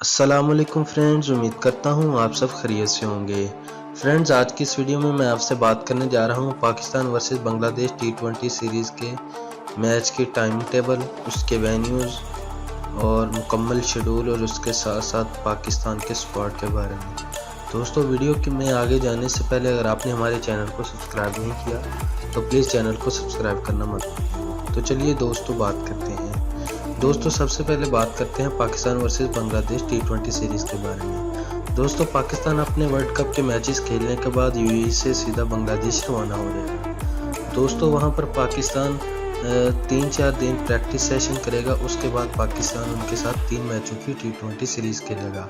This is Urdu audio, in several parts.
السلام علیکم فرینڈز، امید کرتا ہوں آپ سب خیریت سے ہوں گے۔ فرینڈز، آج کی اس ویڈیو میں آپ سے بات کرنے جا رہا ہوں پاکستان ورسز بنگلہ دیش T20 سیریز کے میچ کی ٹائم ٹیبل، اس کے وینیوز اور مکمل شیڈول، اور اس کے ساتھ ساتھ پاکستان کے اسکواڈ کے بارے میں۔ دوستو، ویڈیو میں آگے جانے سے پہلے اگر آپ نے ہمارے چینل کو سبسکرائب نہیں کیا تو پلیز چینل کو سبسکرائب کرنا مت بھولئے۔ تو چلیے دوستو بات کرتے ہیں۔ دوستو، سب سے پہلے بات کرتے ہیں پاکستان ورسز بنگلہ دیش T20 سیریز کے بارے میں۔ دوستو، پاکستان اپنے ورلڈ کپ کے میچز کھیلنے کے بعد UAE سے سیدھا بنگلہ دیش روانہ ہو جائے گا۔ دوستو، وہاں پر پاکستان 3-4 دن پریکٹس سیشن کرے گا، اس کے بعد پاکستان ان کے ساتھ 3 میچوں کی T20 سیریز کھیلے گا۔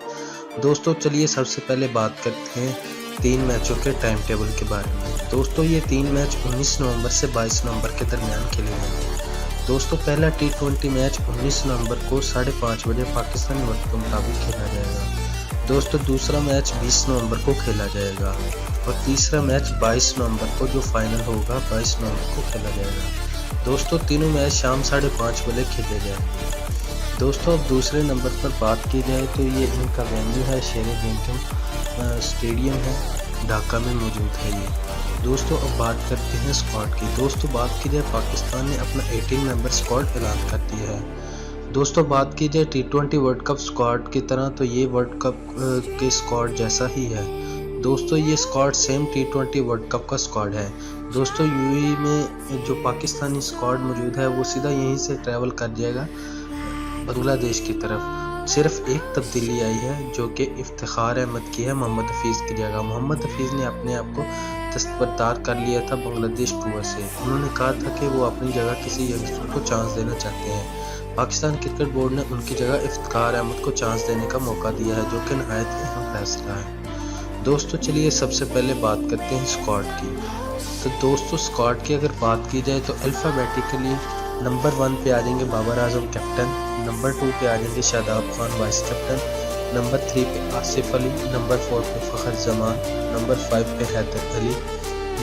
دوستو، چلیے سب سے پہلے بات کرتے ہیں 3 میچوں کے ٹائم ٹیبل کے بارے میں۔ دوستو، یہ 3 میچ 19 نومبر سے 22 نومبر کے درمیان کھیلے جائیں گے۔ دوستو، پہلا T20 میچ 19 نومبر کو 5:30 بجے پاکستانی وقت کے مطابق کھیلا جائے گا۔ دوستو، دوسرا میچ 20 نومبر کو کھیلا جائے گا اور تیسرا میچ 22 نومبر کو جو فائنل ہوگا 22 نومبر کو کھیلا جائے گا۔ دوستو، تینوں میچ شام 5:30 بجے کھیلے جائیں گے۔ دوستو، اب دوسرے نمبر پر بات کی جائے تو یہ ان کا وینیو ہے شیر بینگم اسٹیڈیم ہے، ڈھاکہ میں موجود ہے یہ۔ دوستو، اب بات کرتے ہیں اسکواڈ کی۔ دوستو، بات کی جائے پاکستان نے اپنا 18 ممبر اسکواڈ اعلان کر دیا ہے۔ دوستو، بات کی جائے T20 ورلڈ کپ اسکواڈ کی طرح تو یہ ورلڈ کپ کے اسکواڈ جیسا ہی ہے۔ دوستو، یہ squad same T20 world cup کا اسکواڈ ہے۔ دوستو، UAE میں جو پاکستانی اسکواڈ موجود ہے وہ سیدھا یہیں سے ٹریول کر جائے گا بنگلہ دیش کی طرف۔ صرف ایک تبدیلی آئی ہے جو کہ افتخار احمد کی ہے محمد حفیظ کی جگہ۔ محمد حفیظ نے اپنے آپ کو دستبردار کر لیا تھا بنگلہ دیش ٹور سے۔ انہوں نے کہا تھا کہ وہ اپنی جگہ کسی ینگسٹر کو چانس دینا چاہتے ہیں۔ پاکستان کرکٹ بورڈ نے ان کی جگہ افتخار احمد کو چانس دینے کا موقع دیا ہے، جو کہ نہایت اہم فیصلہ ہے۔ دوستو، چلیے سب سے پہلے بات کرتے ہیں اسکواڈ کی۔ تو دوستو، اسکواڈ کی اگر بات کی جائے تو الفابیٹیکلی نمبر 1 پہ آ جائیں گے بابر اعظم کیپٹن، نمبر 2 پہ آ جائیں گے Shadab Khan voice captain, number 3 پہ آصف علی، نمبر 4 پہ فخر زمان، نمبر 5 پہ حیدر علی،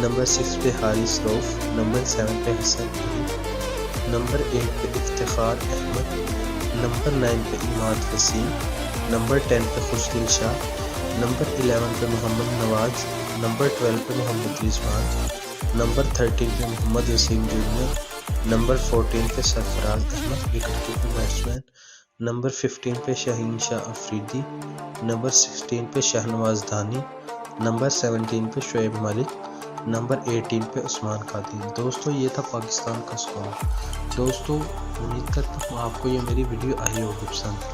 نمبر 6 پہ حارث رؤف، نمبر 7 پہ حسن علی، نمبر 8 پہ افتخار احمد، نمبر 9 پہ عماد وسیم، نمبر 10 پہ خوشدل شاہ، نمبر 11 پہ محمد نواز، نمبر 12 پہ محمد رضوان، نمبر 13 پہ محمد وسیم جونیئر، نمبر 14 پہ Sarfaraz Ahmed wicket keeper batsman, number 15 پہ شاہین شاہ افریدی، نمبر 16 پہ شاہنواز دانی، نمبر 17 پہ شعیب ملک، نمبر 18 پہ عثمان قادری۔ دوستو، یہ تھا پاکستان کا اسکواڈ۔ دوستو، امید کرتا ہوں آپ کو یہ میری ویڈیو آئی ہوگی پسند۔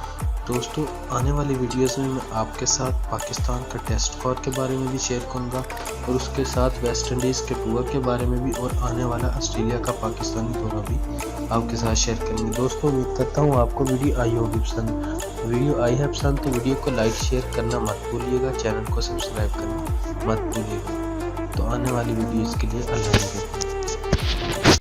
دوستو، آنے والی ویڈیوز میں میں آپ کے ساتھ پاکستان کا ٹیسٹ اسکواڈ کے بارے میں بھی شیئر کروں گا اور اس کے ساتھ ویسٹ انڈیز کے ٹور کے بارے میں بھی، اور آنے والا آسٹریلیا کا پاکستانی دورہ بھی آپ کے ساتھ شیئر کریں گے۔ دوستو، امید کرتا ہوں آپ کو ویڈیو آئی ہوگی پسند۔ ویڈیو آئی ہے پسند تو ویڈیو کو لائک شیئر کرنا مت بھولیے گا، چینل کو سبسکرائب کرنا مت بھولیے گا۔ تو آنے والی ویڈیوز کے لیے اللہ حافظ۔